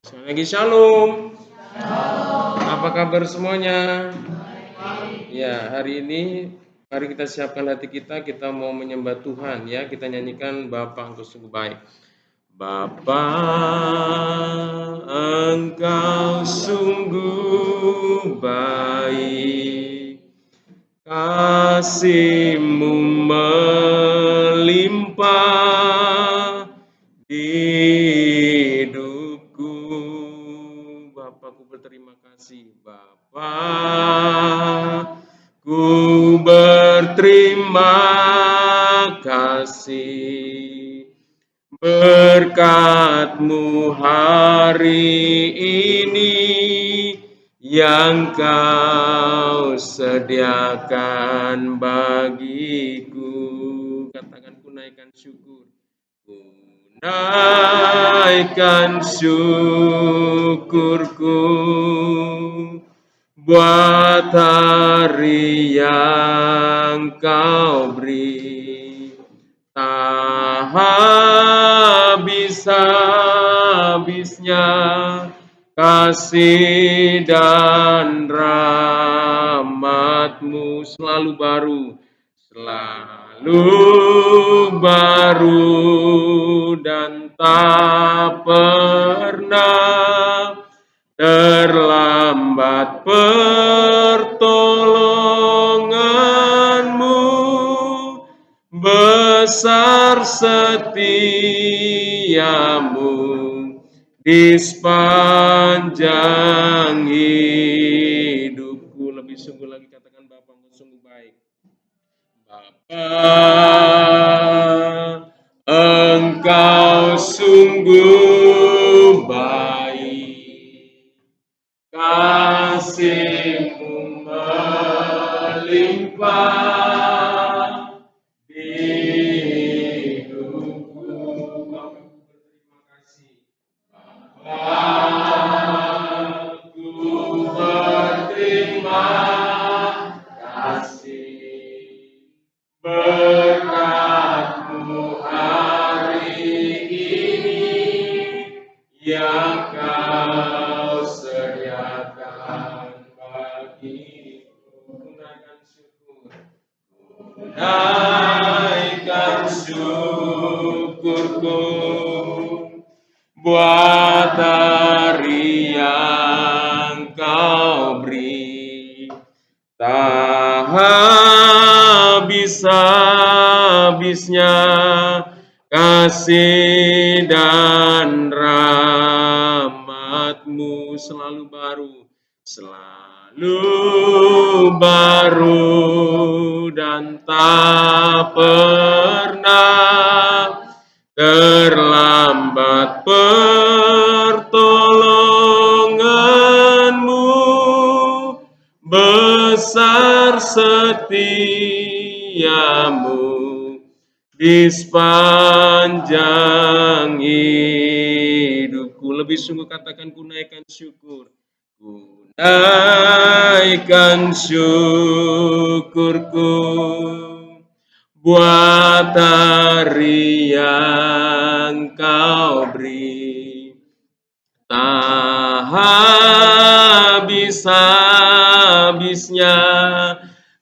Sekali lagi shalom. Apa kabar semuanya? Ya, hari ini mari kita siapkan hati kita mau menyembah Tuhan ya. Kita nyanyikan Bapa Engkau sungguh baik. Bapa Engkau sungguh baik, kasih-Mu melimpah di hidupku. Bapakku berterima kasih. Bapa, ku berterima kasih. Berkat-Mu hari ini yang Kau sediakan bagiku. Katakan, ku naikkan syukur. Ku naikkan syukurku buat hari yang Kau beri. Tak habis-habisnya kasih dan rahmat-Mu selalu baru dan tak pernah terlambat pertolongan-Mu. Besar setiamu di sepanjang hidupku. Lebih sungguh lagi katakan, Bapa Engkau sungguh baik. Bapa Engkau sungguh baik, kasih-Mu melimpah di hidupku. Bapakku berterima kasih. Bapakku berterima kasih. Berkat-Mu hari ini yang Kau sediakan bagiku. Naikkan syukur. Naikkan syukurku buat hari yang Kau beri. Tak habis-habisnya kasih dan rahmat-Mu selalu baru dan tak pernah terlambat pertolongan-Mu. Besar setiamu di sepanjang hidupku. Lebih sungguh katakan, ku naikkan syukur. Ku naikkan syukurku buat hari yang Kau beri. Tak habis-habisnya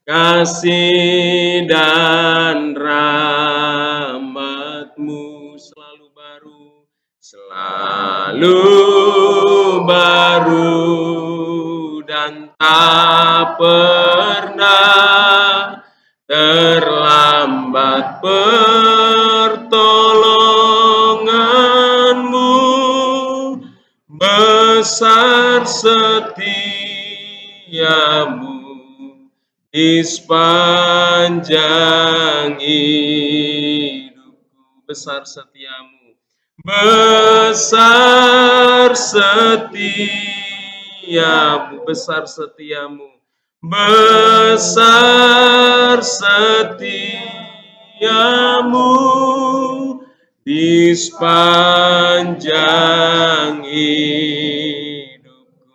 kasih dan rahmat-Mu selalu baru dan tak pernah terlambat pertolongan-Mu. Besar setiamu di sepanjang hidupku. Besar setiamu. Besar setiamu. Besar setiamu. Besar setiamu di sepanjang hidupku.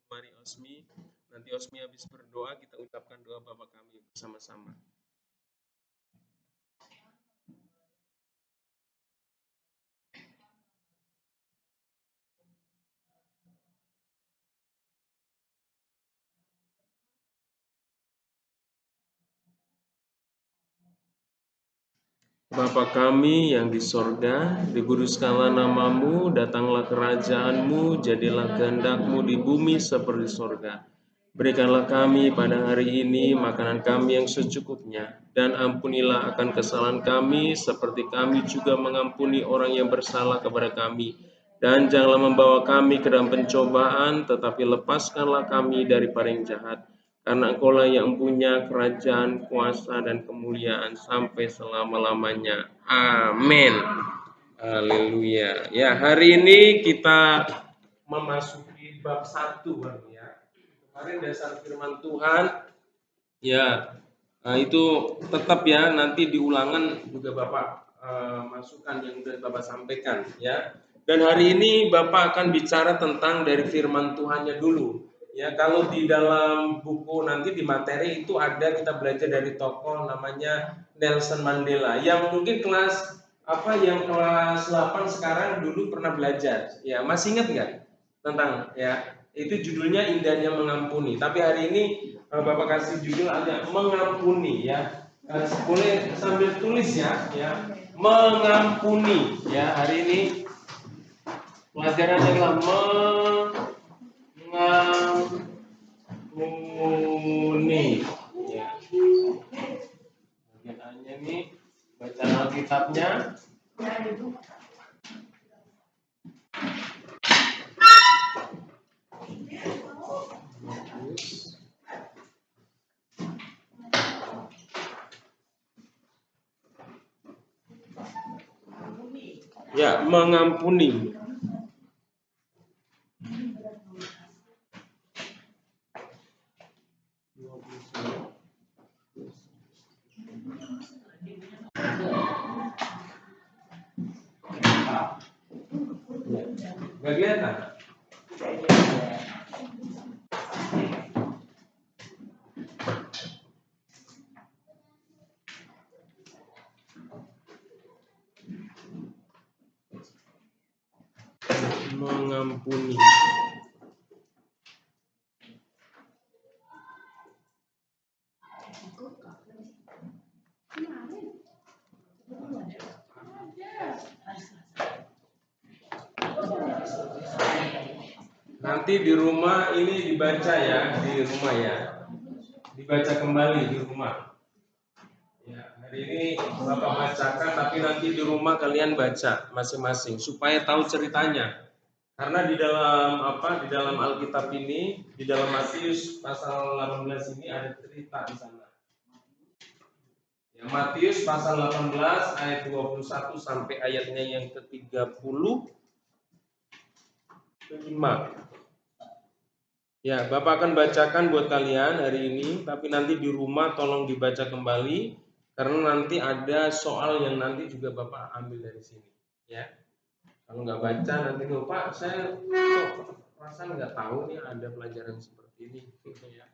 Mari Osmi, nanti Osmi habis berdoa kita ucapkan doa Bapa kami bersama-sama. Bapa kami yang di sorga, dikuduskanlah namamu, datanglah kerajaanmu, jadilah kehendakmu di bumi seperti sorga. Berikanlah kami pada hari ini makanan kami yang secukupnya, dan ampunilah akan kesalahan kami, seperti kami juga mengampuni orang yang bersalah kepada kami. Dan janganlah membawa kami ke dalam pencobaan, tetapi lepaskanlah kami daripada yang jahat. Karena Engkaulah yang punya kerajaan, kuasa, dan kemuliaan sampai selama-lamanya. Amin. Haleluya. Ya, hari ini kita memasuki bab 1 Bang ya. Kemarin dasar firman Tuhan ya, itu tetap ya, nanti di ulangan juga Bapak masukan yang sudah Bapak sampaikan ya. Dan hari ini Bapak akan bicara tentang dari firman Tuhannya dulu. Ya, kalau di dalam buku nanti di materi itu ada kita belajar dari tokoh namanya Nelson Mandela yang mungkin yang kelas 8 sekarang dulu pernah belajar. Ya, masih ingat nggak tentang ya? Itu judulnya Indahnya Mengampuni. Tapi hari ini Bapak kasih judul ada mengampuni ya. Boleh sambil tulis ya. Mengampuni ya. Hari ini pelajaran adalah mengampuni. Ya. Bagian A-nya nih baca Alkitabnya. Ya, mengampuni. Gak kelihatan? Mengampuni. Nanti di rumah ini dibaca ya, di rumah ya. Dibaca kembali di rumah. Ya, hari ini Bapak bacakan, tapi nanti di rumah kalian baca masing-masing supaya tahu ceritanya. Karena di dalam Alkitab ini, di dalam Matius pasal 18 ini ada cerita di sana. Ya, Matius pasal 18 ayat 21 sampai ayatnya yang ke-35. Ya, Bapak akan bacakan buat kalian hari ini, tapi nanti di rumah tolong dibaca kembali karena nanti ada soal yang nanti juga Bapak ambil dari sini, ya. Kalau nggak baca nanti lupa, saya perasaan nggak tahu nih ada pelajaran seperti ini, ya.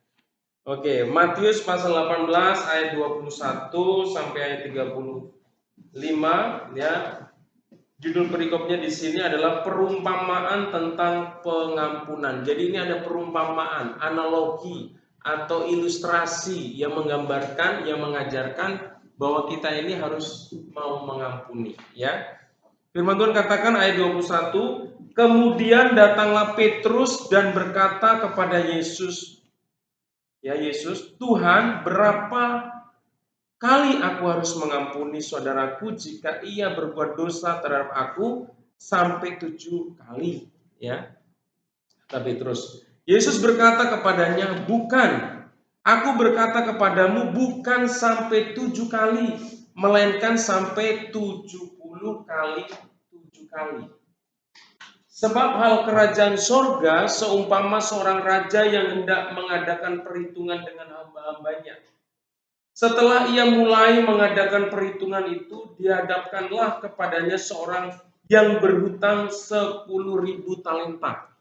Oke, Matius pasal 18 ayat 21 sampai ayat 35, ya. Judul perikopnya di sini adalah perumpamaan tentang pengampunan. Jadi ini ada perumpamaan, analogi atau ilustrasi yang menggambarkan, yang mengajarkan bahwa kita ini harus mau mengampuni, ya. Firman Tuhan katakan ayat 21, kemudian datanglah Petrus dan berkata kepada Yesus, ya Yesus, Tuhan, berapa kali aku harus mengampuni saudaraku jika ia berbuat dosa terhadap aku? Sampai 7 kali, ya. Tapi terus Yesus berkata kepadanya, bukan, aku berkata kepadamu bukan sampai 7 kali, melainkan sampai 70 kali 7 kali. Sebab hal kerajaan sorga seumpama seorang raja yang hendak mengadakan perhitungan dengan hamba-hambanya. Setelah ia mulai mengadakan perhitungan itu, dihadapkanlah kepadanya seorang yang berhutang 10.000 talenta.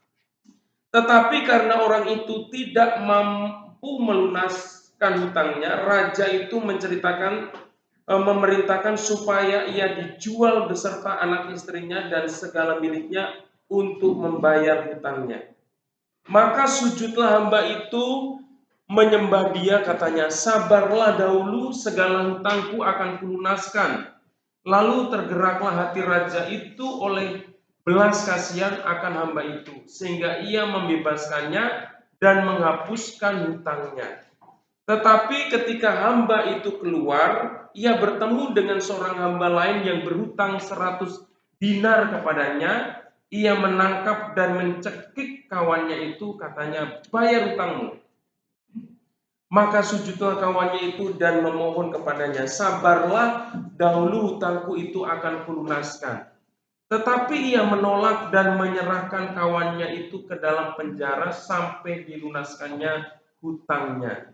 Tetapi karena orang itu tidak mampu melunaskan hutangnya, raja itu memerintahkan supaya ia dijual beserta anak istrinya dan segala miliknya untuk membayar hutangnya. Maka sujudlah hamba itu menyembah dia, katanya, sabarlah dahulu, segala hutangku akan kulunaskan. Lalu tergeraklah hati raja itu oleh belas kasihan akan hamba itu, sehingga ia membebaskannya dan menghapuskan hutangnya. Tetapi ketika hamba itu keluar, ia bertemu dengan seorang hamba lain yang berhutang 100 dinar kepadanya. Ia menangkap dan mencekik kawannya itu, katanya, bayar hutangmu. Maka sujudlah kawannya itu dan memohon kepadanya, sabarlah, dahulu hutangku itu akan kulunaskan. Tetapi ia menolak dan menyerahkan kawannya itu ke dalam penjara sampai dilunaskannya hutangnya.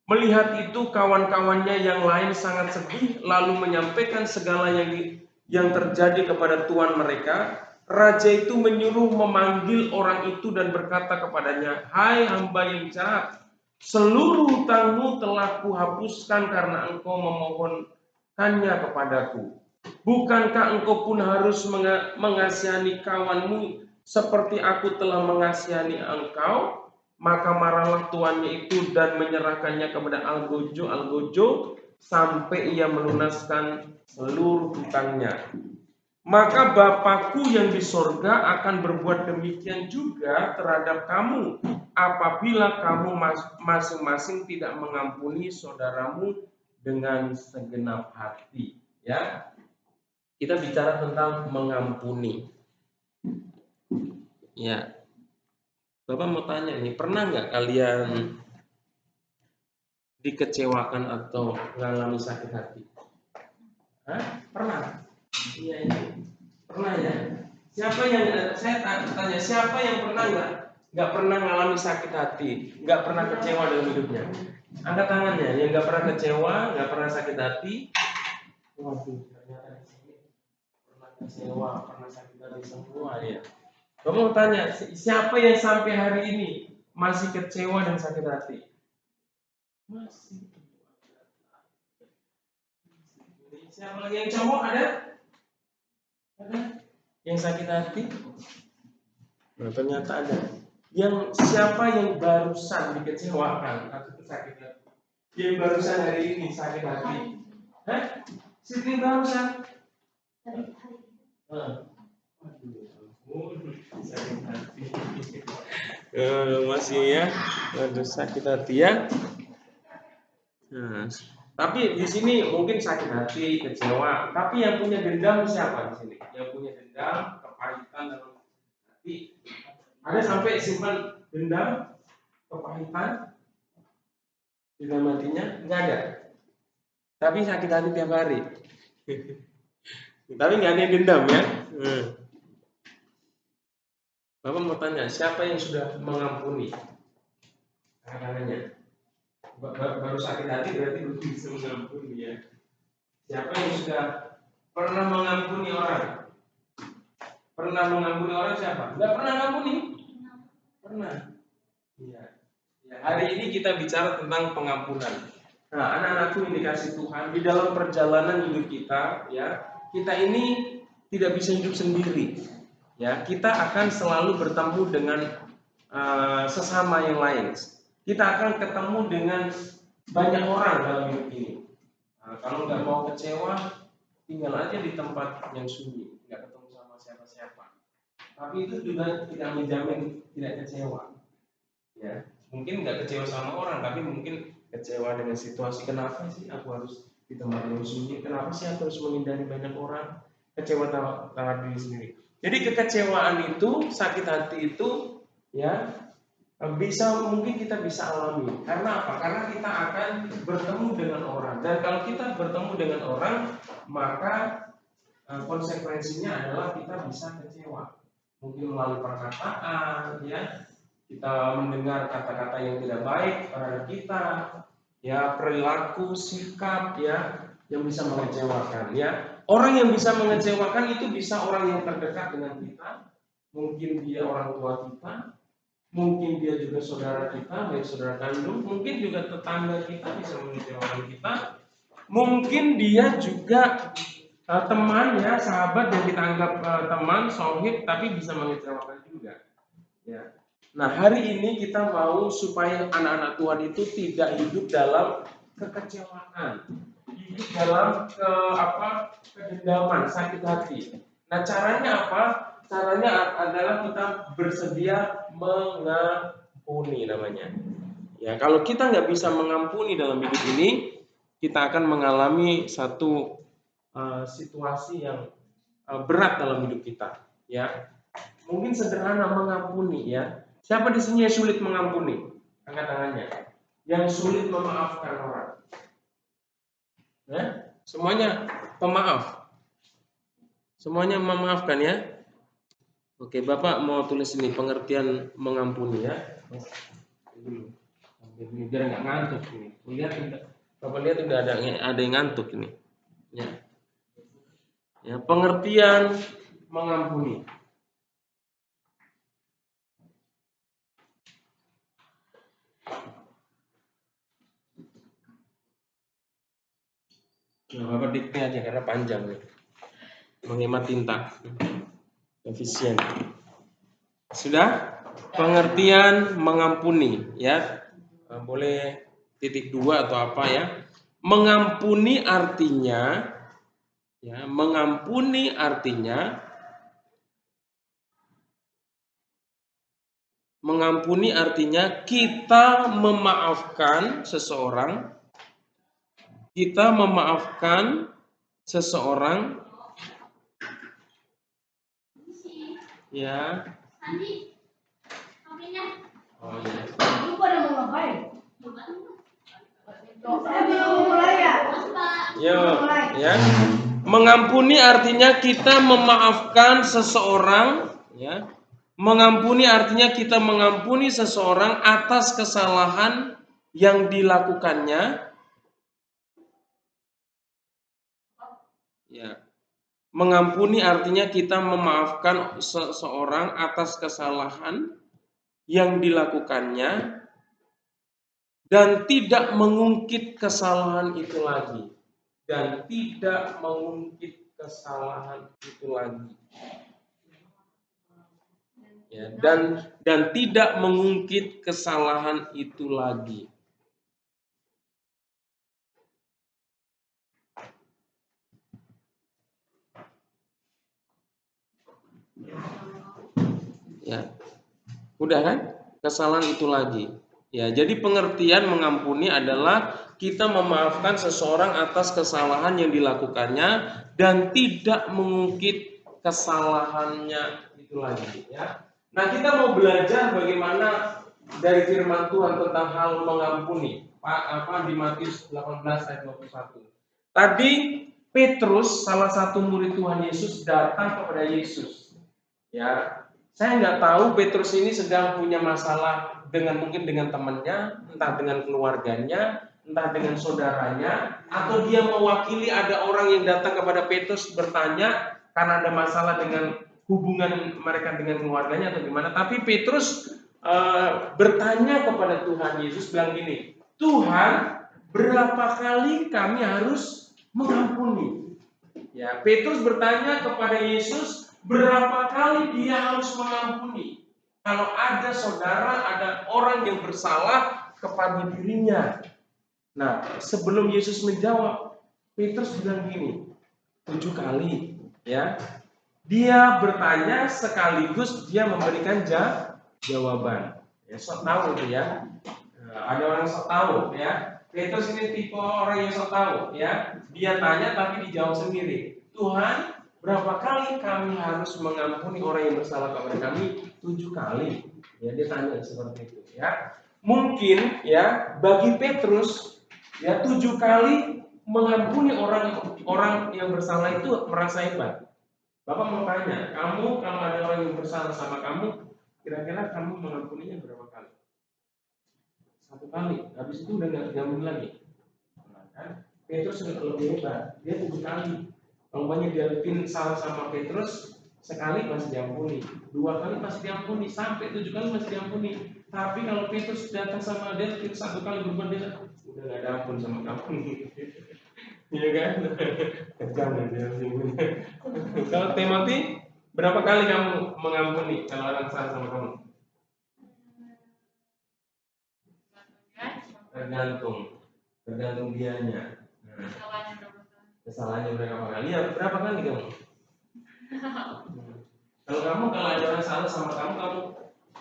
Melihat itu kawan-kawannya yang lain sangat sedih, lalu menyampaikan segala yang terjadi kepada tuan mereka. Raja itu menyuruh memanggil orang itu dan berkata kepadanya, hai hamba yang jahat, seluruh hutangmu telah kuhapuskan karena engkau memohonkannya kepadaku. Bukankah engkau pun harus mengasihani kawanmu seperti aku telah mengasihani engkau? Maka marahlah tuannya itu dan menyerahkannya kepada algojo sampai ia melunaskan seluruh hutangnya. Maka Bapakku yang di sorga akan berbuat demikian juga terhadap kamu apabila kamu masing-masing tidak mengampuni saudaramu dengan segenap hati. Ya, kita bicara tentang mengampuni. Ya, Bapak mau tanya nih, pernah nggak kalian dikecewakan atau mengalami sakit hati? Hah? Pernah? Iya ini. Pernah ya? Siapa yang saya tanya, siapa yang pernah nggak pernah mengalami sakit hati, nggak pernah kecewa dalam hidupnya? Angkat tangannya, yang nggak pernah kecewa, nggak pernah sakit hati. Waduh, ternyata di sini pernah kecewa, pernah sakit hati semua ya. Kamu mau tanya, siapa yang sampai hari ini masih kecewa dan sakit hati? Masih. Siapa lagi yang cowok ada? Ada? Yang sakit hati? Nah, ternyata ada. Yang siapa yang barusan dikecewakan atau sakit hati? Yang barusan hari ini sakit hati? Hah? Siti barusan? Sakit hati. Masih ya, aduh sakit hati ya. Nah, tapi di sini mungkin sakit hati, kecewa. Tapi yang punya dendam siapa di sini? Yang punya dendam, kepahitan dalam hati. Ada sampai simpan dendam, kepahitan di dalam hatinya? Enggak ada. Tapi sakit hati tiap hari. Tapi nggak ada yang dendam ya. Bapak mau tanya, siapa yang sudah mengampuni? Tangannya. Baru sakit hati berarti belum bisa mengampuni ya. Siapa yang sudah pernah mengampuni orang? Pernah mengampuni orang siapa? Enggak pernah mengampuni? Pernah. Iya. Ya, hari ini kita bicara tentang pengampunan. Nah, anak-anakku yang dikasih Tuhan, di dalam perjalanan hidup kita, ya, kita ini tidak bisa hidup sendiri. Ya, kita akan selalu bertemu dengan sesama yang lain. Kita akan ketemu dengan banyak orang dalam hidup ini. Nah, kalau nggak mau kecewa, tinggal aja di tempat yang sunyi, nggak ketemu sama siapa-siapa. Tapi itu juga tidak menjamin tidak kecewa. Ya, mungkin nggak kecewa sama orang, tapi mungkin kecewa dengan situasi. Kenapa sih aku harus di tempat yang sunyi? Kenapa sih aku harus menghindari banyak orang? Kecewa terhadap diri sendiri. Jadi kekecewaan itu, sakit hati itu, ya bisa mungkin kita bisa alami. Karena apa? Karena kita akan bertemu dengan orang. Dan kalau kita bertemu dengan orang, maka konsekuensinya adalah kita bisa kecewa. Mungkin melalui perkataan, ya, kita mendengar kata-kata yang tidak baik terhadap kita, ya, perilaku, sikap, ya, yang bisa mengecewakan, ya. Orang yang bisa mengecewakan itu bisa orang yang terdekat dengan kita, mungkin dia orang tua kita, mungkin dia juga saudara kita, baik saudara kandung, mungkin juga tetangga kita bisa mengecewakan kita, mungkin dia juga teman, ya, sahabat yang kita anggap teman, sohib, tapi bisa mengecewakan juga, ya. Nah, hari ini kita mau supaya anak-anak Tuhan itu tidak hidup dalam kekecewaan. hidup dalam kedendaman, sakit hati. Nah, caranya apa? Caranya adalah kita bersedia mengampuni namanya. Ya, kalau kita nggak bisa mengampuni dalam hidup ini, kita akan mengalami satu situasi yang berat dalam hidup kita. Ya, mungkin sederhana mengampuni. Ya, siapa di sini yang sulit mengampuni? Angkat tangannya. Yang sulit memaafkan orang. Ya, semuanya pemaaf. Semuanya memaafkan ya. Oke, Bapak mau tulis ini pengertian mengampuni ya. Biar nggak ngantuk ini. Bapak lihat udah ada yang ngantuk ini. Ya. Ya, pengertian mengampuni. Nah, Bapak dikte aja karena panjang nih. Menghemat tinta. Efisien. Sudah? Pengertian mengampuni ya. Boleh titik 2 atau apa ya. Mengampuni artinya ya, mengampuni artinya kita memaafkan seseorang, ya. Oh ya. Ya. Mengampuni artinya kita memaafkan seseorang, ya. Mengampuni artinya kita mengampuni seseorang atas kesalahan yang dilakukannya. Ya. Mengampuni artinya kita memaafkan seseorang atas kesalahan yang dilakukannya dan tidak mengungkit kesalahan itu lagi. Ya, dan tidak mengungkit kesalahan itu lagi. Ya. Udah kan? Kesalahan itu lagi. Ya, jadi pengertian mengampuni adalah kita memaafkan seseorang atas kesalahan yang dilakukannya dan tidak mengungkit kesalahannya itu lagi, ya. Nah, kita mau belajar bagaimana dari firman Tuhan tentang hal mengampuni. Di Matius 18 ayat 21. Tadi Petrus, salah satu murid Tuhan Yesus, datang kepada Yesus. Ya, saya nggak tahu Petrus ini sedang punya masalah mungkin dengan temannya, entah dengan keluarganya, entah dengan saudaranya, atau dia mewakili ada orang yang datang kepada Petrus bertanya karena ada masalah dengan hubungan mereka dengan keluarganya atau gimana. Tapi Petrus bertanya kepada Tuhan Yesus bilang gini, Tuhan, berapa kali kami harus mengampuni? Ya, Petrus bertanya kepada Yesus, berapa kali dia harus mengampuni kalau ada saudara, ada orang yang bersalah kepada dirinya. Nah, sebelum Yesus menjawab, Petrus bilang gini, 7 kali, ya. Dia bertanya sekaligus dia memberikan jawaban. Ya, sok tahu itu ya. Ada orang sok tahu ya. Petrus ini tipe orang yang sok tahu ya. Dia tanya tapi dijawab sendiri. Tuhan, berapa kali kami harus mengampuni orang yang bersalah kepada kami? 7 kali. Ya, dia tanya seperti itu ya. Mungkin ya bagi Petrus ya 7 kali mengampuni orang yang bersalah itu merasa hebat. Bapak mau tanya, kamu kalau ada orang yang bersalah sama kamu, kira-kira kamu mengampuninya berapa kali? 1 kali, habis itu udah nggak diampuni lagi. Nah, kan? Petrus lebih hebat, dia 7 kali. Kalau banyak dia salah sama Petrus, sekali masih diampuni, 2 kali masih diampuni, sampai 7 kali masih diampuni. Tapi kalau Petrus datang sama dia 1 kali berbuat dia, udah nggak ada ampun sama kamu. Iya kan? Kejam dia. Kalau Timothy, berapa kali kamu mengampuni kalau orang salah sama kamu? Tergantung dianya. Kesalahannya berapa kali? Ya berapa kali kamu? Kalau ada orang salah sama kamu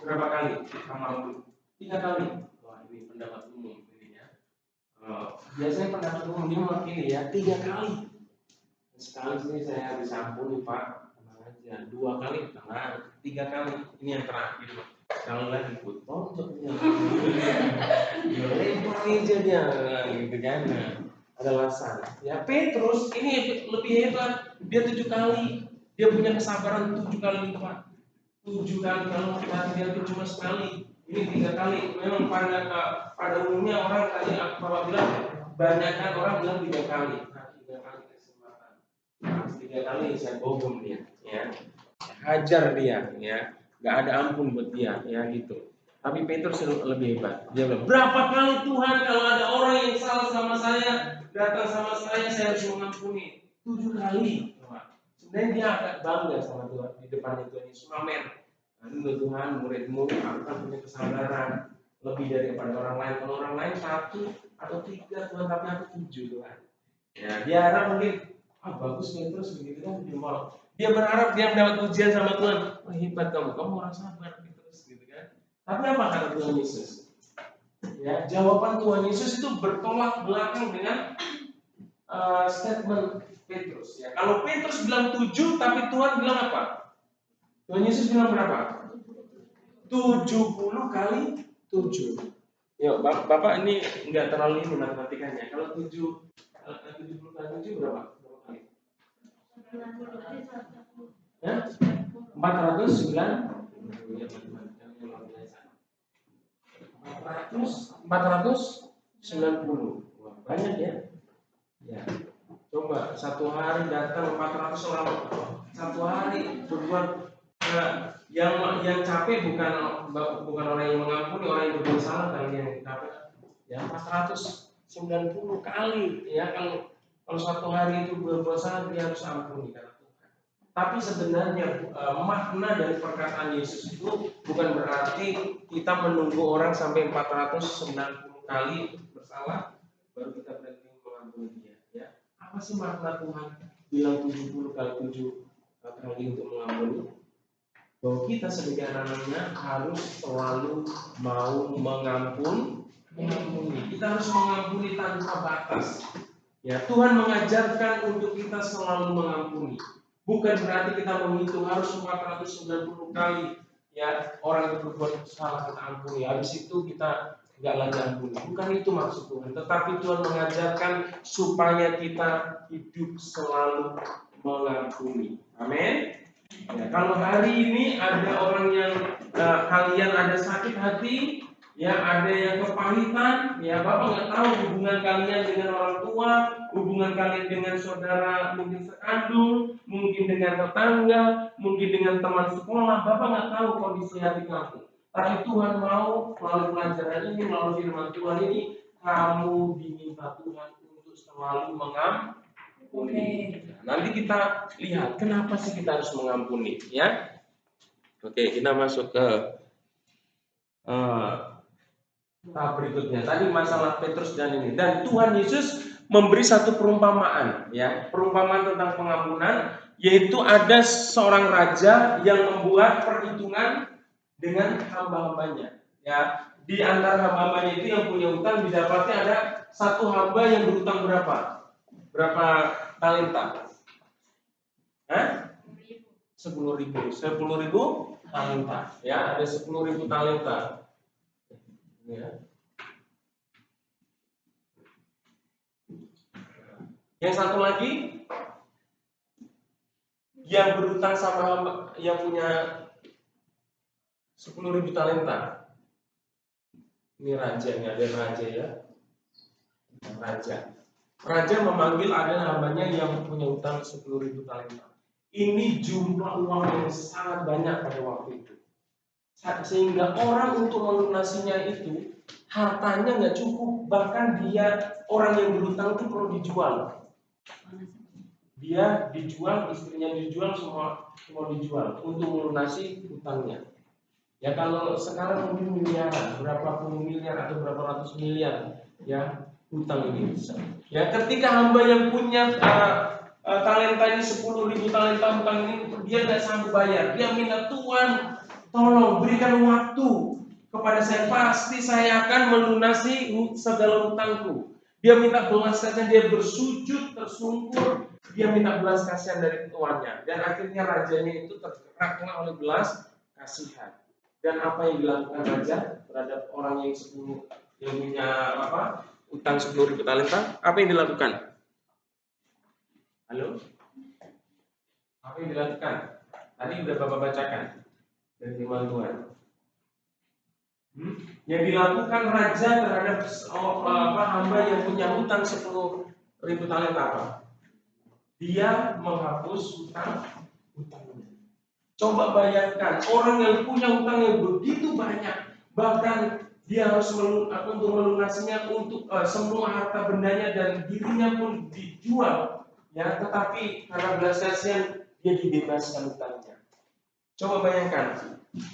berapa kali? Kamu ampun? 3 kali. Wah ini pendapat umum ini ya. Biasanya pendapat umum dia mewakili ya 3 kali. Sekali sih saya bisa ampuni Pak, tenang aja. 2 kali, tenang. 3 kali, ini yang terakhir. Kalau lagi ikut tonjoknya, ya lempar aja dia, gitu kan. Ada alasan. Ya Petrus ini lebih hebat. Dia 7 kali. Dia punya kesabaran 7 kali lipat. 7 kali, kalau tadi dia itu cuma sekali. Ini 3 kali. Memang pada umumnya orang tadi Bapak bilang, banyakkan orang bilang 3 kali. Nah, 3 kali kesempatan. 3 kali saya bohong dia, ya. Hajar dia, ya. Nggak ada ampun buat dia, ya gitu. Tapi Petrus lebih hebat. Dia bilang, berapa kali Tuhan kalau ada orang yang salah sama saya, datang sama saya harus mengampuni. 7 kali. Sebenarnya dia agak bangga sama Tuhan di depan Tuhan Yesus. Amin. Nah, Tuhan, muridmu, aku kan punya kesabaran lebih daripada orang lain. Kalau orang lain 1 atau 3 Tuhan, tapi aku 7 Tuhan. Ya, dia harap mungkin, bagus Petrus begitu kan dia mau. Dia berharap dia mendapat ujian sama Tuhan. Wah hebat kamu orang sabar Petrus gitu kan. Tapi apa kata Tuhan Yesus? Ya, jawaban Tuhan Yesus itu bertolak belakang dengan statement Petrus. Ya, kalau Petrus bilang 7, tapi Tuhan bilang apa? Tuhan Yesus bilang berapa? 70 kali 7. Yuk, Bapak ini enggak terlalu ini matematikannya. Kalau 70 kali 7 berapa? Berapa kali? Ya? 490. Wah, banyak ya. Ya. Coba satu hari datang 400 orang. Satu hari berbuat yang capek bukan orang yang mengampuni, orang yang berbuat salah kali yang capek. Ya 490 kali ya kalau satu hari itu berbuat salah dia harus ampuni karena Tuhan. Tapi sebenarnya makna dari perkataan Yesus itu bukan berarti kita menunggu orang sampai 490 kali bersalah baru kita berhenti mengampuni dia. Ya. Apa sih makna Tuhan bilang 70 kali 7 kali untuk mengampuni? Bahwa kita sebagai anak-anaknya harus selalu mau mengampuni. Kita harus mengampuni tanpa batas. Ya, Tuhan mengajarkan untuk kita selalu mengampuni. Bukan berarti kita menghitung harus 490 kali ya orang yang berbuat salah kita ampuni. Habis itu kita nggak lagi ampuni. Bukan itu maksud Tuhan. Tetapi Tuhan mengajarkan supaya kita hidup selalu mengampuni. Amin. Ya, kalau hari ini ada orang yang kalian ada sakit hati, ya ada yang kepahitan, ya Bapak nggak tahu hubungan kalian dengan orang tua, hubungan kalian dengan saudara mungkin sekandung, mungkin dengan tetangga, mungkin dengan teman sekolah, Bapak nggak tahu kondisi hati kamu. Tapi Tuhan mau melalui pelajaran ini, melalui firman Tuhan ini, kamu diminta Tuhan untuk selalu mengampuni. Nanti kita lihat kenapa sih kita harus mengampuni, ya. Oke, kita masuk ke tahap berikutnya. Tadi masalah Petrus dan ini. Dan Tuhan Yesus memberi satu perumpamaan, ya, perumpamaan tentang pengampunan, yaitu ada seorang raja yang membuat perhitungan dengan hamba-hambanya. Ya, di antara hamba-hambanya itu yang punya utang didapati ada satu hamba yang berutang berapa? Berapa talenta? 10.000 talenta. Ya, ada 10.000 talenta. Ya. Yang satu lagi yang berutang sama hamba yang punya 10.000 talenta. Ini raja, ini ada raja ya. Raja memanggil ada hambanya yang punya utang 10.000 talenta. Ini jumlah uang yang sangat banyak pada waktu itu. Sehingga orang untuk melunasinya itu hartanya nggak cukup, bahkan orang yang berutang itu perlu dijual. Dia dijual, istrinya dijual, semua dijual untuk melunasi utangnya. Ya kalau sekarang mungkin miliaran, berapa puluh miliar atau berapa ratus miliar, ya hutang ini bisa. Ya, ketika hamba yang punya talenta ini 10.000 talenta hutang ini dia nggak sanggup bayar, dia minta Tuhan tolong berikan waktu kepada saya, pasti saya akan melunasi segala hutangku. Dia minta belas kasihan, dia bersujud tersungkur, dia minta belas kasihan dari tuannya, dan akhirnya rajanya itu tergeraklah oleh belas kasihan. Dan apa yang dilakukan raja terhadap orang yang punya utang 10.000 talenta? Apa yang dilakukan? Halo? Apa yang dilakukan? Tadi udah Bapak bacakan dari firman Tuhan. Yang dilakukan raja terhadap hamba yang punya hutang 10.000 talenta apa? Dia menghapus hutangnya. Coba bayangkan orang yang punya hutang yang begitu banyak, bahkan dia harus untuk melunasinya, untuk semua harta bendanya dan dirinya pun dijual, ya. Tetapi karena belas kasihan dia dibebaskan hutangnya. Coba bayangkan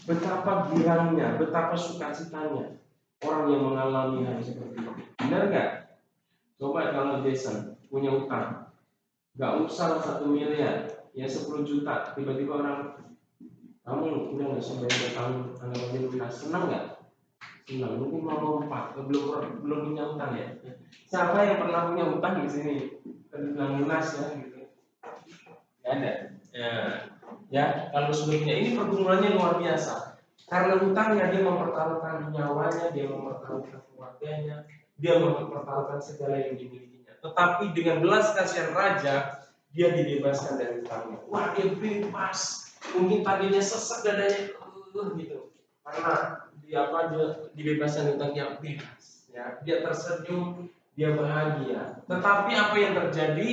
betapa girangnya, betapa sukacitanya orang yang mengalami hal seperti itu. Benar nggak? Coba kalau Jason punya utang, nggak usah 1 miliar, ya 10 juta, tiba-tiba orang, kamu udah nggak usah bayar tahun, anggapannya lunas, senang nggak? Senang, mungkin mau lompat, belum punya utang ya. Siapa yang pernah punya utang di sini? Bilang lunas ya gitu. Nggak ada. Ya, kalau sudah punya, ini pergumulannya luar biasa. Karena hutangnya dia mempertaruhkan nyawanya, dia mempertaruhkan keluarganya, dia mempertaruhkan segala yang dimilikinya. Tetapi dengan belas kasihan raja, dia dibebaskan dari hutangnya. Wah, dia bebas. Mungkin tadinya sesak dadanya gitu. Karena dia dibebaskan hutangnya, bebas. Ya, dia tersenyum, dia bahagia. Tetapi apa yang terjadi?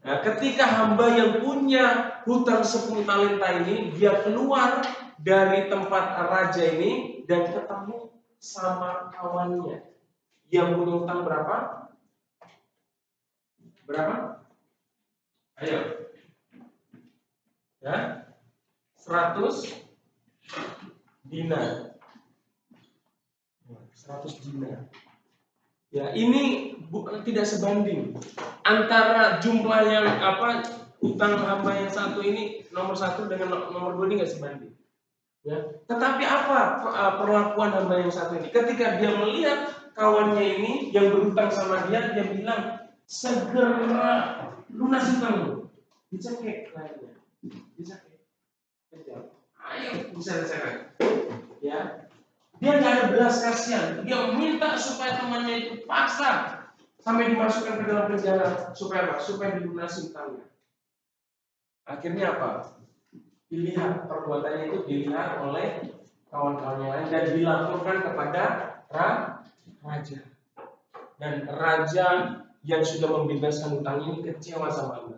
Nah, ketika hamba yang punya hutang 10 talenta ini, dia keluar dari tempat raja ini dan ketemu sama kawannya yang punya hutang berapa? Berapa? Ayo. Ya. 100 dinar. 100 dinar. Ya, ini tidak sebanding antara jumlah yang utang hamba yang satu ini nomor 1 dengan nomor 2 ini nggak sebanding. Ya, tetapi apa perlakuan hamba yang satu ini? Ketika dia melihat kawannya ini yang berutang sama dia bilang, segera lunas hutangmu. Dicekek lainnya, dicekek, kejar. Ayo, bisa. Ya. Dia nggak ada belas kasihan. Dia minta supaya temannya itu paksa sampai dimasukkan ke dalam penjara supaya apa? Supaya dilunasi hutangnya. Akhirnya apa? Dilihat perbuatannya itu dilihat oleh kawan-kawannya lain dan dilaporkan kepada raja. Dan raja yang sudah membebaskan hutang ini kecewa sama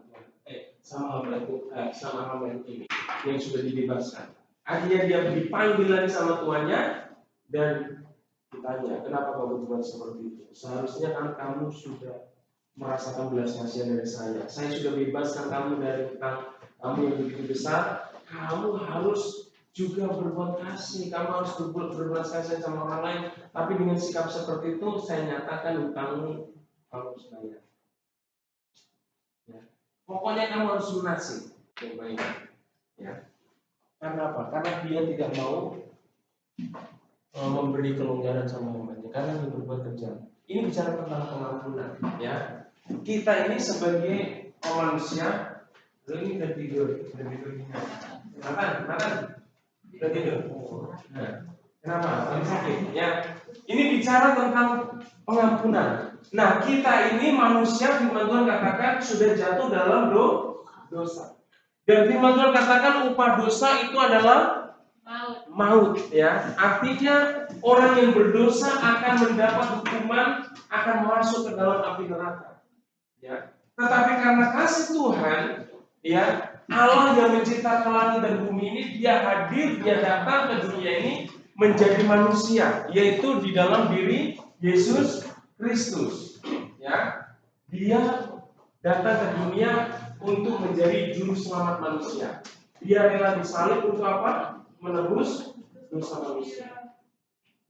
hamba ini yang sudah dibebaskan. Akhirnya dia dipanggil lagi sama tuannya. Dan ditanya, kenapa kamu berbuat seperti itu? Seharusnya kan kamu sudah merasakan belas kasihan dari saya. Saya sudah bebaskan kamu dari hutang kamu yang begitu besar. Kamu harus juga berbuat kasih. Kamu harus berbelas kasihan sama orang lain. Tapi dengan sikap seperti itu, saya nyatakan hutangmu kamu harus bayar. Ya. Pokoknya kamu harus lunasi. Ya. Karena apa? Karena dia tidak mau memberi kelonggaran sama hambanya karena dia berbuat kejam. Ini bicara tentang pengampunan, ya. Kita ini sebagai manusia, ini udah tidur. Kenapa? Udah tidur. Nah, kenapa? Lagi sakit. Ya. Ini bicara tentang pengampunan. Nah, kita ini manusia, firman Tuhan katakan sudah jatuh dalam dosa. Dan firman Tuhan katakan upah dosa itu adalah maut, ya. Artinya orang yang berdosa akan mendapat hukuman, akan masuk ke dalam api neraka, ya. Tetapi karena kasih Tuhan, ya, Allah yang menciptakan langit dan bumi ini, dia hadir, dia datang ke dunia ini menjadi manusia, yaitu di dalam diri Yesus Kristus, ya. Dia datang ke dunia untuk menjadi juru selamat manusia. Dia rela disalib untuk apa? Menebus dosa manusia.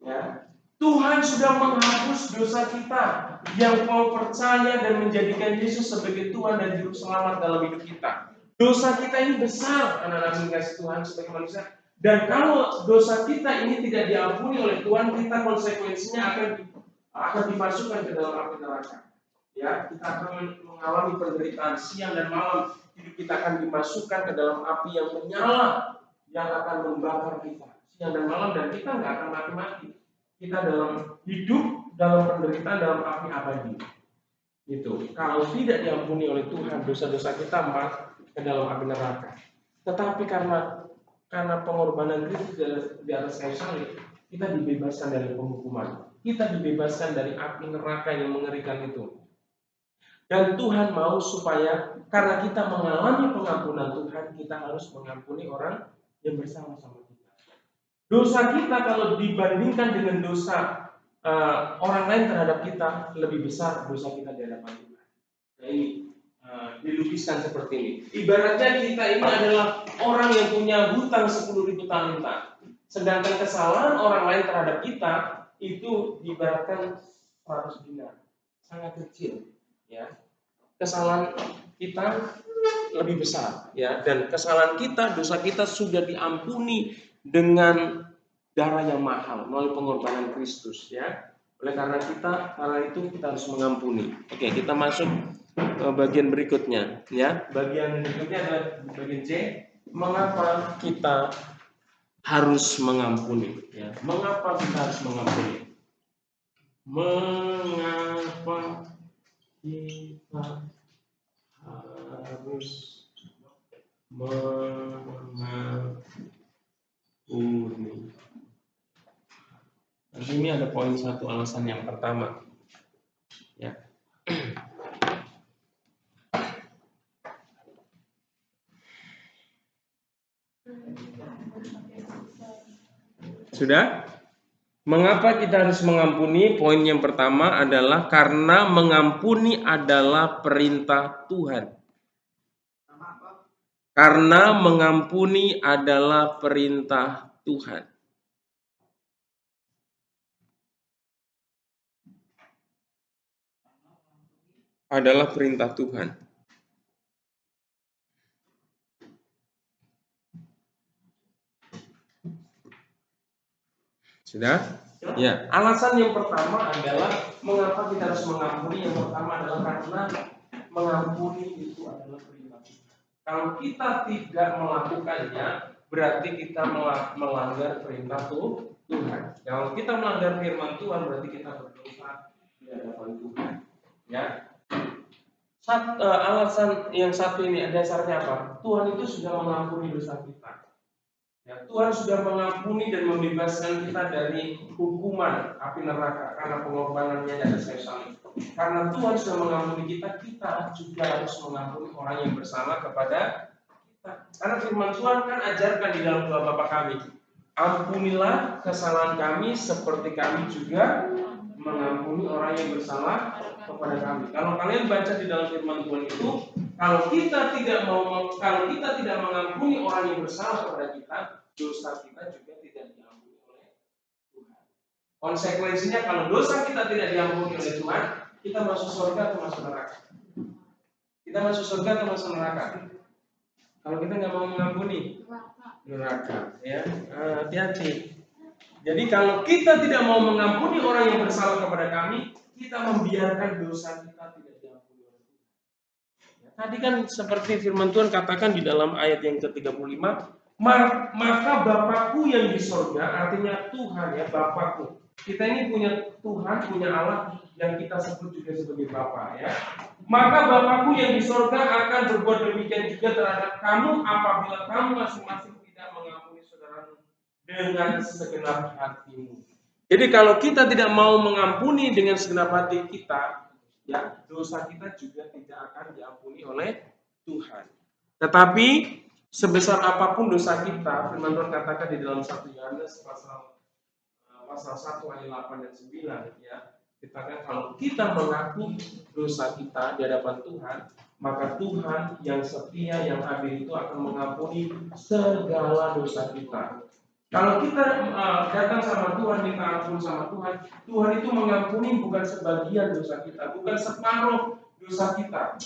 Ya. Tuhan sudah menghapus dosa kita yang mau percaya dan menjadikan Yesus sebagai Tuhan dan Juru Selamat dalam hidup kita. Dosa kita ini besar, anak-anak yang kasih Tuhan sebagai manusia. Dan kalau dosa kita ini tidak diampuni oleh Tuhan, kita konsekuensinya akan dimasukkan ke dalam api neraka. Ya, kita akan mengalami penderitaan siang dan malam. Hidup kita akan dimasukkan ke dalam api yang menyala, yang akan membakar kita siang dan malam, dan kita nggak akan mati-mati. Kita dalam hidup, dalam penderitaan, dalam api abadi. Itu. Kalau tidak diampuni oleh Tuhan, dosa-dosa kita ke dalam api neraka. Tetapi karena pengorbanan Kristus di atas kayu salib, kita dibebaskan dari penghukuman. Kita dibebaskan dari api neraka yang mengerikan itu. Dan Tuhan mau supaya karena kita mengalami pengampunan Tuhan, kita harus mengampuni orang yang bersama-sama kita. Dosa kita kalau dibandingkan dengan dosa orang lain terhadap kita, lebih besar dosa kita di hadapan Tuhan. Nah ini dilukiskan seperti ini. Ibaratnya kita ini adalah orang yang punya hutang 10.000 talenta. Sedangkan kesalahan orang lain terhadap kita itu diibaratkan 100 dinar. Sangat kecil. Ya. Kesalahan kita lebih besar. Ya. Dan kesalahan kita, dosa kita sudah diampuni dengan darah yang mahal melalui pengorbanan Kristus. Ya. Oleh karena itu kita harus mengampuni. Oke, kita masuk bagian berikutnya, ya. Bagian berikutnya adalah bagian C. Mengapa kita harus mengampuni? Ya. Mengapa kita harus mengampuni? Mengapa kita harus mengampuni? Di sini ada poin satu alasan yang pertama. Ya. Sudah? Mengapa kita harus mengampuni? Poin yang pertama adalah karena mengampuni adalah perintah Tuhan. Karena mengampuni adalah perintah Tuhan. Adalah perintah Tuhan. Sudah? Ya. Alasan yang pertama adalah mengapa kita harus mengampuni. Yang pertama adalah karena mengampuni itu adalah perintah Tuhan. Kalau kita tidak melakukannya, berarti kita melanggar perintah Tuhan. Kalau kita melanggar firman Tuhan, berarti kita berdosa di hadapan Tuhan. Ya. Alasan yang satu ini dasarnya apa? Tuhan itu sudah mengampuni dosa kita. Ya, Tuhan sudah mengampuni dan membebaskan kita dari hukuman api neraka karena pengorbanannya di atas kayu salib. Karena Tuhan sudah mengampuni kita, kita juga harus mengampuni orang yang bersalah kepada kita. Karena firman Tuhan kan ajarkan di dalam doa Bapa kami, ampunilah kesalahan kami seperti kami juga mengampuni orang yang bersalah kepada kami. Kalau kalian baca di dalam firman Tuhan itu, kalau kita tidak mengampuni orang yang bersalah kepada kita, dosa kita juga tidak diampuni oleh Tuhan. Konsekuensinya kalau dosa kita tidak diampuni oleh Tuhan, kita masuk surga atau masuk neraka? Kita masuk surga atau masuk neraka? Kalau kita nggak mau mengampuni, neraka. Ya, hati-hati. Jadi kalau kita tidak mau mengampuni orang yang bersalah kepada kami, kita membiarkan dosa kita tidak diampuni oleh Tuhan. Ya, tadi kan seperti firman Tuhan katakan di dalam ayat yang ke-35, maka Bapakku yang di sorga, artinya Tuhan ya, Bapakku. Kita ini punya Tuhan, punya Allah yang kita sebut juga sebagai Bapa ya. Maka Bapakku yang di sorga akan berbuat demikian juga terhadap kamu apabila kamu masing-masing tidak mengampuni saudaramu dengan segenap hatimu. Jadi kalau kita tidak mau mengampuni dengan segenap hati kita, ya dosa kita juga tidak akan diampuni oleh Tuhan. Tetapi sebesar apapun dosa kita, firman Tuhan katakan di dalam 1 Yohanes pasal 1 ayat 8 dan 9 ya. Katakan kalau kita mengaku dosa kita di hadapan Tuhan, maka Tuhan yang setia, yang adil itu akan mengampuni segala dosa kita. Kalau kita datang sama Tuhan, minta ampun sama Tuhan, Tuhan itu mengampuni bukan sebagian dosa kita, bukan separuh dosa kita.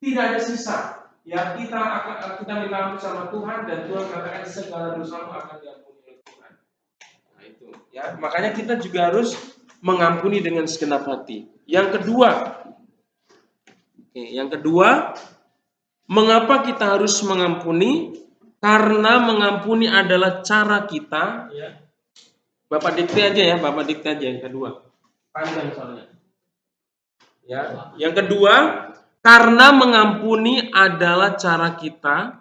Tidak ada sisa. Ya, kita minta ampun sama Tuhan dan Tuhan katakan segala dosamu akan diampuni oleh Tuhan. Nah, itu ya. Makanya kita juga harus mengampuni dengan segenap hati. Yang kedua, mengapa kita harus mengampuni? Karena mengampuni adalah cara kita, ya. Bapak dikte aja ya, Bapak dikte aja yang kedua. Panjang soalnya. Ya, yang kedua, karena mengampuni adalah cara kita.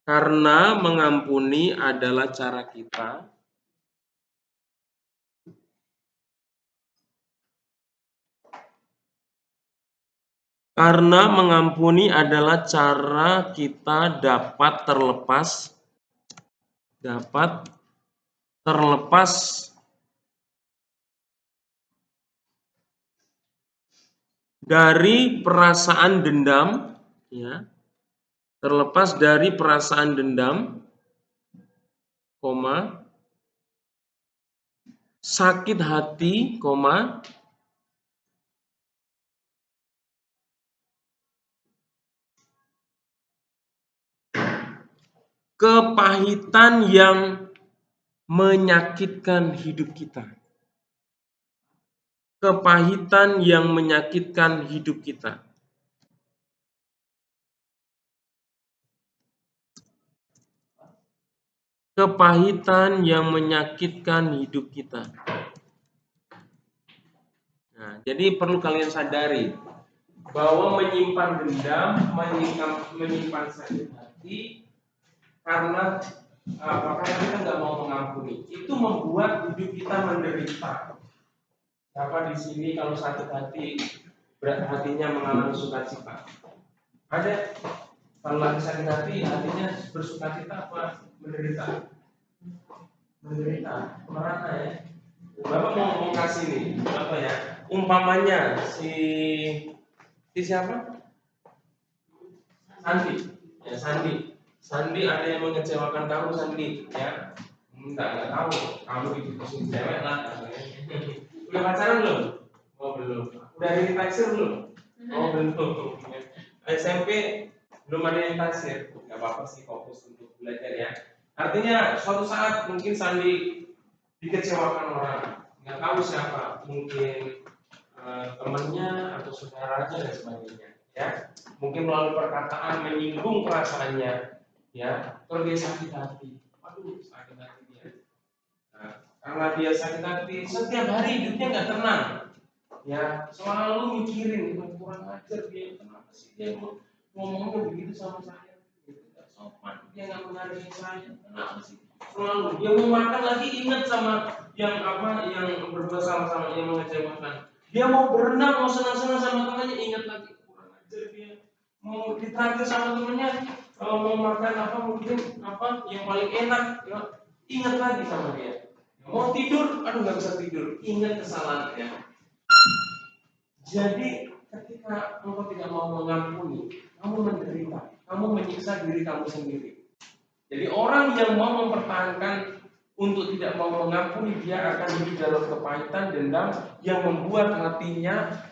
Karena mengampuni adalah cara kita. Karena mengampuni adalah cara kita dapat terlepas dari perasaan dendam, ya. Terlepas dari perasaan dendam, sakit hati, kepahitan yang menyakitkan hidup kita. Kepahitan yang menyakitkan hidup kita. Kepahitan yang menyakitkan hidup kita. Nah, jadi perlu kalian sadari bahwa menyimpan dendam, menyimpan sakit hati karena kita nggak mau mengampuni, itu membuat hidup kita menderita. Siapa di sini kalau sakit hati, hatinya mengalami sukacita? Ada. Kalau lagi sakit hati, hatinya bersukacita apa menderita? Menderita, merana ya. Bapak mau kasih nih, apa ya? Umpamanya si siapa? Sandi. Ya, Sandi ada yang mengecewakan kamu, Sandi, ya. Enggak tahu. Kamu diputusin cewek lah. Udah pacaran belum? Oh belum. Udah ada yang taksir belum? Oh belum. SMP belum ada yang taksir. Gak apa-apa sih, fokus untuk belajar ya. Artinya suatu saat mungkin Sandi dikecewakan orang, nggak tahu siapa, mungkin temannya atau saudaranya dan sebagainya, ya. Mungkin melalui perkataan menyinggung perasaannya, ya. Terus dia sakit hati, aduh sakit hati dia. Nah, karena dia sakit hati, setiap hari hidupnya nggak tenang, ya. Selalu mikirin, kurang ajar dia, kenapa sih dia ngomongnya begitu sama saya, nggak sopan, dia nggak menghargai saya, kenapa sih? Selalu dia mau makan lagi ingat sama yang berbuat sama-sama yang mengecewakan. Dia mau berenang, mau senang-senang sama temannya, ingat lagi kurang ajar dia. Mau ditraktir sama temannya, kalau mau makan mungkin yang paling enak, ya, ingat lagi sama dia. Mau tidur, aduh nggak bisa tidur, ingat kesalahannya. Jadi ketika engkau tidak mau mengampuni, kamu menderita, kamu menyiksa diri kamu sendiri. Jadi orang yang mau mempertahankan untuk tidak mau mengampuni, dia akan hidup dalam kepahitan dendam yang membuat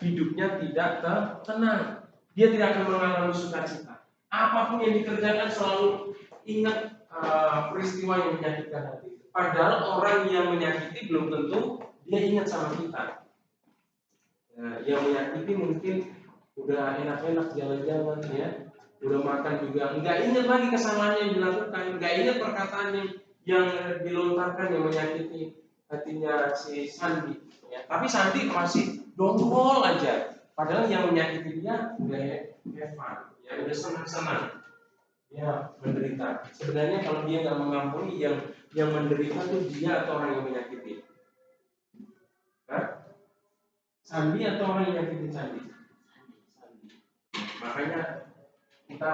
hidupnya tidak tenang. Dia tidak akan mengalami sukacita. Apapun yang dikerjakan selalu ingat peristiwa yang menyakitkan hati. Padahal orang yang menyakiti belum tentu dia ingat sama kita. Nah, yang menyakiti mungkin udah enak-enak jalan-jalan, ya, udah makan juga, nggak ingat lagi kesalahan yang dilakukan, nggak ingat perkataan yang dilontarkan yang menyakiti hatinya si Sandi, ya. Tapi Sandi masih dongkol aja, padahal yang menyakiti dia udah Evan, ya udah senang-senang, ya menderita. Sebenarnya kalau dia nggak mengampuni, yang menderita tuh dia atau orang yang menyakiti. Hah? Sandi atau orang yang nyakitin Sandi? Sandi. Makanya kita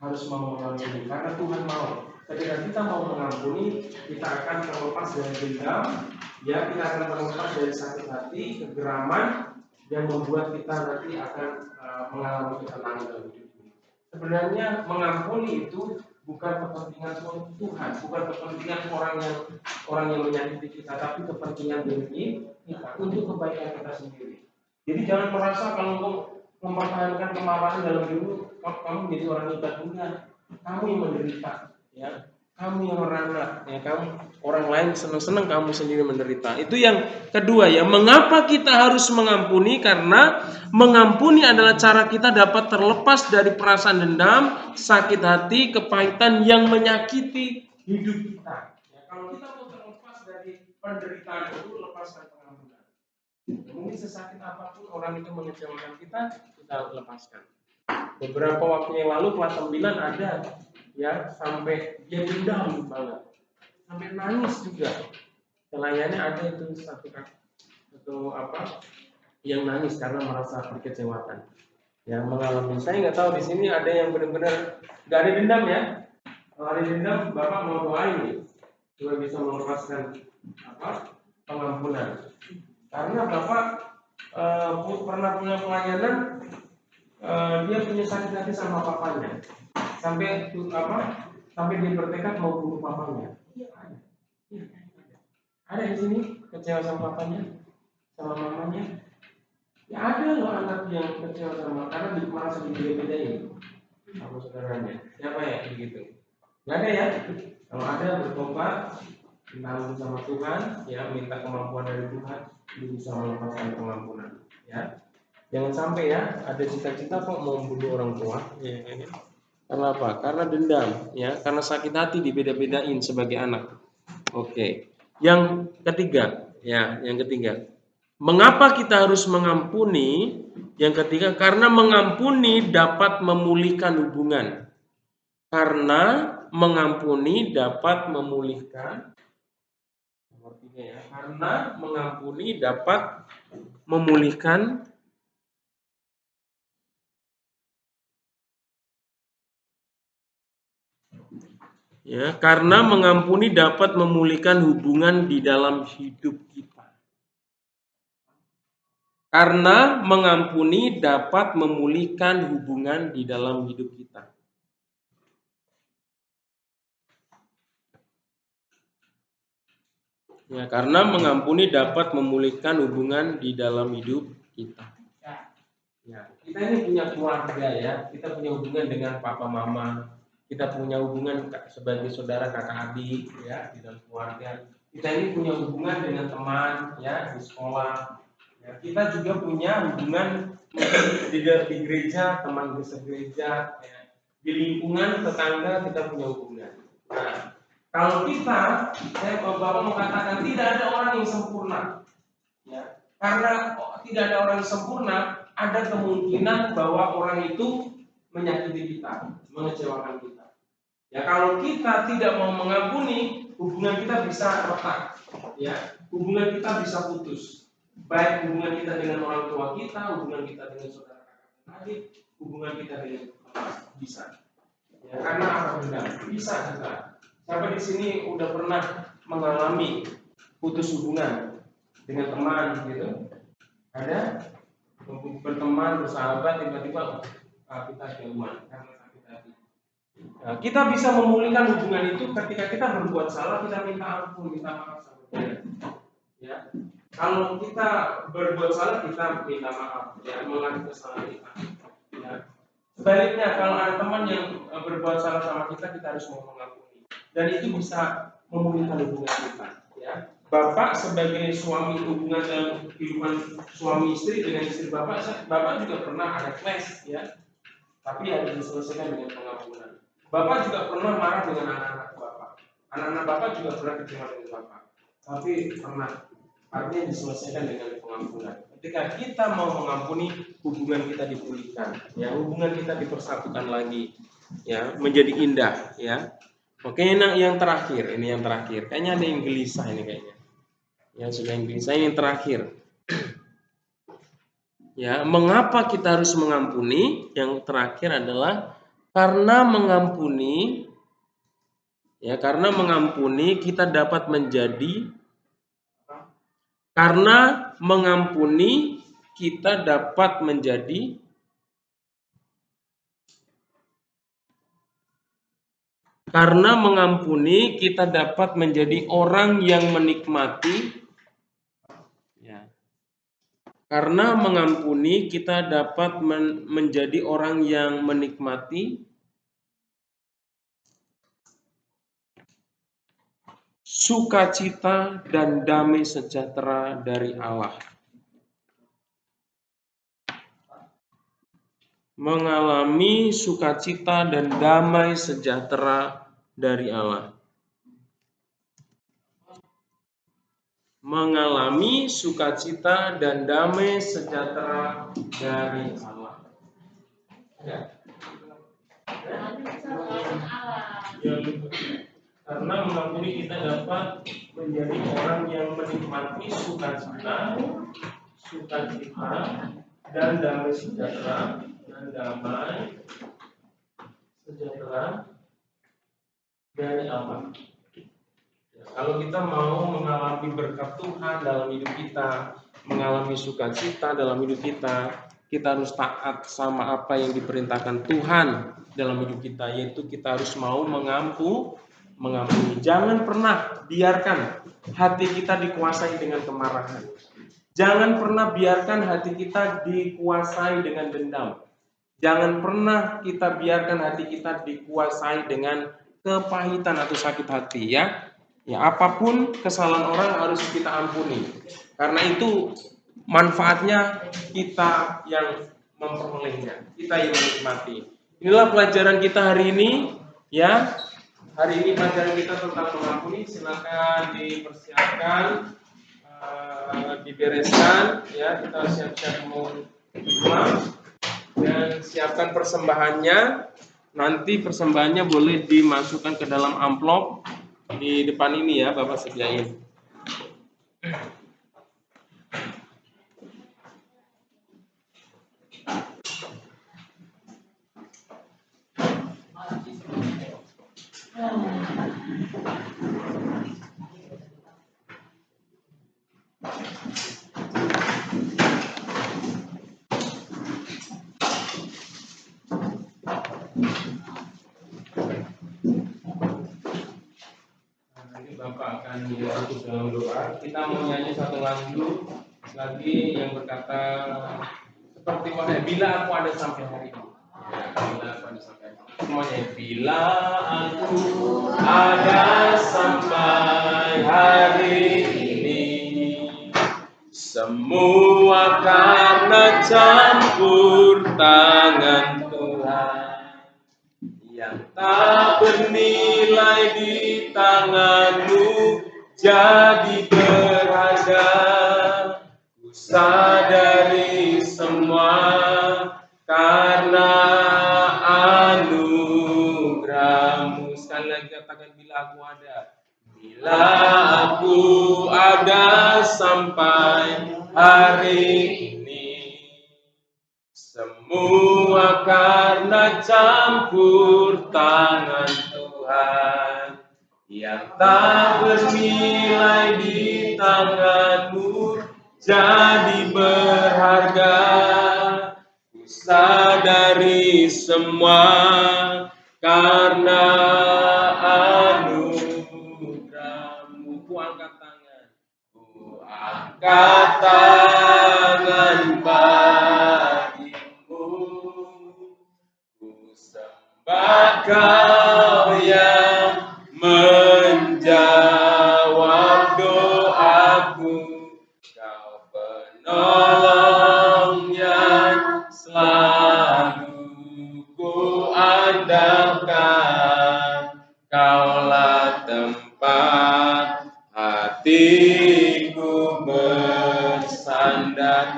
harus mau mengampuni karena Tuhan mau. Ketika kita mau mengampuni, kita akan terlepas dari dendam, ya, kita akan terlepas dari sakit hati, kegeraman yang membuat kita nanti akan mengalami ketenangan dalam hidup. Sebenarnya mengampuni itu bukan kepentingan Tuhan, bukan kepentingan orang yang menyakiti kita, tapi kepentingan diri kita untuk kebaikan kita sendiri. Jadi jangan merasa kalau engkau mempertahankan kemarahan dalam dirimu, kamu menjadi orang hebat. Enggak, kamu yang menderita, ya. Kamu yang merana, ya, kamu orang lain senang-senang, kamu sendiri menderita. Itu yang kedua, ya. Mengapa kita harus mengampuni? Karena mengampuni adalah cara kita dapat terlepas dari perasaan dendam, sakit hati, kepahitan yang menyakiti hidup kita. Ya, kalau kita mau terlepas dari penderitaan itu, lepaskan pengampunan. Mungkin sesakit apapun orang itu mengecewakan kita lepaskan. Beberapa waktu yang lalu kelas 9 ada, ya, sampai dia dendam banget, sampai nangis juga. Kelayannya ada itu satu yang nangis karena merasa dikecewakan, yang mengalami. Saya nggak tahu di sini ada yang benar-benar nggak ada dendam, ya. Kalau ada dendam, Bapak mau doain nih supaya bisa melepaskan pengampunan. Karena Bapak pernah punya pelayanan, dia punya sakit hati sama papanya, sampai dia bertekad mau bunuh papanya. Iya, ada. Ada di sini kecewa sama papanya, sama mamanya. Ya ada loh anak yang kecewa sama karena merasa dibeda-bedain sama saudaranya. Siapa ya begitu? Gak ada, ya. Kalau ada, bertobat, minta sama Tuhan, ya, minta kemampuan dari Tuhan, dia bisa melepaskan pengampunan, ya. Jangan sampai, ya, ada cita-cita kok mau membunuh orang tua, ya. Karena apa? Karena dendam, ya, karena sakit hati dibeda-bedain sebagai anak. Oke. Yang ketiga, ya, mengapa kita harus mengampuni? Yang ketiga, karena mengampuni dapat memulihkan hubungan. Karena mengampuni dapat memulihkan. Nomor 3, ya. Karena mengampuni dapat memulihkan ya, karena mengampuni dapat memulihkan hubungan di dalam hidup kita. Karena mengampuni dapat memulihkan hubungan di dalam hidup kita. Ya, karena mengampuni dapat memulihkan hubungan di dalam hidup kita. Ya, kita ini punya keluarga, ya. Kita punya hubungan dengan papa mama. Kita punya hubungan sebagai saudara kakak adik, ya, di dalam keluarga. Kita ini punya hubungan dengan teman, ya, di sekolah. Ya, kita juga punya hubungan di gereja, teman gereja, ya. Di lingkungan tetangga kita punya hubungan. Nah, kalau Bapak mau katakan tidak ada orang yang sempurna, ya, karena tidak ada orang yang sempurna, ada kemungkinan bahwa orang itu menyakiti kita, mengecewakan kita. Ya, kalau kita tidak mau mengampuni, hubungan kita bisa retak, ya, hubungan kita bisa putus. Baik hubungan kita dengan orang tua kita, hubungan kita dengan saudara kakak dan adik, hubungan kita dengan bisa. Ya, karena apa? Dendam. Bisa juga. Siapa di sini udah pernah mengalami putus hubungan dengan teman gitu? Ada? Berteman, bersahabat, tiba-tiba kita jauhan karena sakit hati. Nah, kita bisa memulihkan hubungan itu ketika kita berbuat salah, kita minta ampun, minta maaf sama dia. Ya. Kalau kita berbuat salah, kita minta maaf, ya, mengakui kesalahan kita. Ya. Sebaliknya, kalau ada teman yang berbuat salah sama kita harus mau mengampuni. Dan itu bisa memulihkan hubungan kita. Ya. Bapak sebagai suami, hubungan dalam kehidupan suami istri dengan istri Bapak juga pernah ada clash, ya. Tapi harus diselesaikan dengan pengampunan. Bapak juga pernah marah dengan anak-anak Bapak. Anak-anak Bapak juga pernah kecewa dengan Bapak. Tapi pernah, artinya diselesaikan dengan pengampunan. Ketika kita mau mengampuni, hubungan kita dipulihkan, ya, hubungan kita dipersatukan lagi, ya, menjadi indah, ya. Oke, yang terakhir, kayaknya ada yang gelisah ini kayaknya. Ya, sudah yang gelisah, ini yang terakhir. Ya, mengapa kita harus mengampuni? Yang terakhir adalah karena mengampuni, ya, karena mengampuni kita dapat menjadi. Karena mengampuni kita dapat menjadi Karena mengampuni kita dapat menjadi orang yang menikmati. Ya. Karena mengampuni kita dapat menjadi orang yang menikmati sukacita dan damai sejahtera dari Allah. Mengalami sukacita dan damai sejahtera dari Allah. Mengalami sukacita dan damai sejahtera dari Allah. Ya. Karena mengampuni kita dapat menjadi orang yang menikmati sukacita dan damai sejahtera dari Allah. Kalau kita mau mengalami berkat Tuhan dalam hidup kita, mengalami sukacita dalam hidup kita harus taat sama apa yang diperintahkan Tuhan dalam hidup kita, yaitu kita harus mau mengampuni. Jangan pernah biarkan hati kita dikuasai dengan kemarahan. Jangan pernah biarkan hati kita dikuasai dengan dendam. Jangan pernah kita biarkan hati kita dikuasai dengan kepahitan atau sakit hati, ya. Ya, apapun kesalahan orang harus kita ampuni. Karena itu manfaatnya kita yang memperolehnya, kita yang menikmati. Inilah pelajaran kita hari ini, ya. Hari ini pelajaran kita tentang mengampuni. Silakan dipersiapkan, dibereskan, ya. Kita siap-siap mau pulang dan siapkan persembahannya. Nanti persembahannya boleh dimasukkan ke dalam amplop di depan ini, ya, Bapak sediain. Nanti Bapak akan dibantu dalam doa. Kita mau nyanyi satu lagu lagi yang berkata seperti mana? Bila aku ada sampai hari ini. Bila aku ada sampai hari ini. Semuanya. Bila aku ada sampai hari ini, semua karena campur tangan Tuhan yang tak bernilai di tanganmu jadi berharga. Ku sadari semua karena anugerahmu. Sekali lagi katakan, bila aku ada. Bila aku ada sampai hari ini, semua karena campur tangan Tuhan yang tak bernilai di tanganmu jadi berharga. Ku sadari semua karena anugerahmu. Ku angkat tangan, ku angkat tangan bagimu. Ku sembah Kau yang menjawab doaku. Kau penolong yang selalu ku andalkan. Kaulah tempat hatiku bersandar.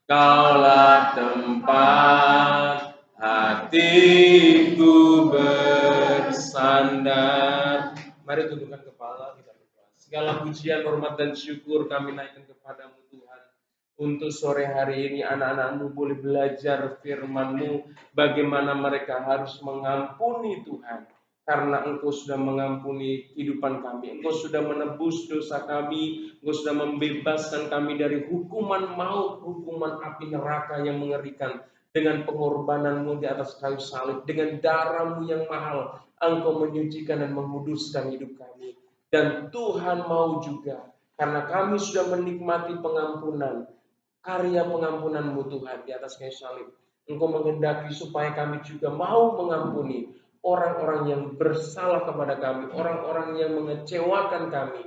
Kaulah tempat hatiku bersandar. Mari tundukkan kepala, kita berdoa. Segala pujian, hormat, dan syukur kami naikkan kepadamu Tuhan. Untuk sore hari ini anak-anakmu boleh belajar firman-Mu, bagaimana mereka harus mengampuni Tuhan. Karena Engkau sudah mengampuni kehidupan kami, Engkau sudah menebus dosa kami, Engkau sudah membebaskan kami dari hukuman maut, hukuman api neraka yang mengerikan. Dengan pengorbanan-Mu di atas kayu salib, dengan darah-Mu yang mahal, Engkau menyucikan dan menguduskan hidup kami. Dan Tuhan mau juga, karena kami sudah menikmati pengampunan, karya pengampunan-Mu Tuhan di atas kayu salib. Engkau menghendaki supaya kami juga mau mengampuni orang-orang yang bersalah kepada kami, orang-orang yang mengecewakan kami.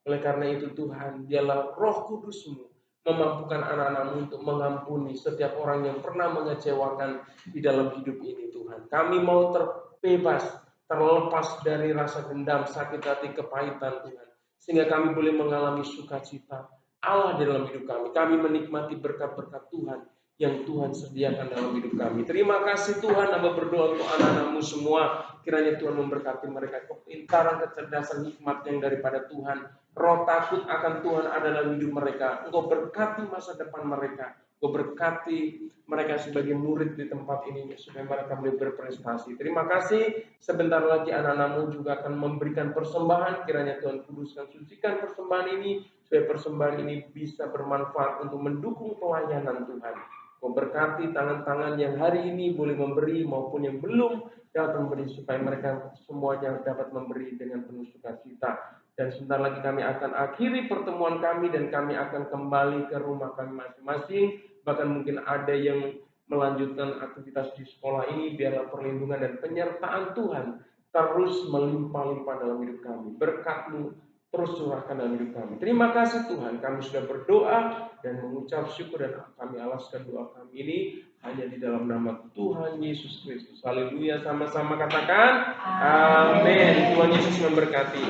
Oleh karena itu Tuhan, dialah Roh Kudus-Mu memampukan anak-anak-Mu untuk mengampuni setiap orang yang pernah mengecewakan di dalam hidup ini Tuhan. Kami mau terbebas, terlepas dari rasa dendam, sakit hati, kepahitan Tuhan. Sehingga kami boleh mengalami sukacita Allah di dalam hidup kami. Kami menikmati berkat-berkat Tuhan yang Tuhan sediakan dalam hidup kami. Terima kasih Tuhan, hamba berdoa untuk anak-anak-Mu semua. Kiranya Tuhan memberkati mereka kepintaran, kecerdasan, hikmat yang daripada Tuhan. Roh takut akan Tuhan ada dalam hidup mereka. Engkau berkati masa depan mereka. Engkau berkati mereka sebagai murid di tempat ini supaya mereka boleh berprestasi. Terima kasih. Sebentar lagi anak-anak-Mu juga akan memberikan persembahan. Kiranya Tuhan kuduskan, sucikan persembahan ini supaya persembahan ini bisa bermanfaat untuk mendukung pelayanan Tuhan. Kau berkati tangan-tangan yang hari ini boleh memberi maupun yang belum dapat memberi, supaya mereka semuanya dapat memberi dengan penuh sukacita. Dan sebentar lagi kami akan akhiri pertemuan kami dan kami akan kembali ke rumah kami masing-masing. Bahkan mungkin ada yang melanjutkan aktivitas di sekolah ini. Biarlah perlindungan dan penyertaan Tuhan terus melimpah-limpah dalam hidup kami. Berkat-Mu terus curahkan dalam hidup kami. Terima kasih Tuhan, kami sudah berdoa dan mengucap syukur, dan kami alaskan doa kami ini hanya di dalam nama Tuhan Yesus Kristus. Haleluya, sama-sama katakan amin. Tuhan Yesus memberkati.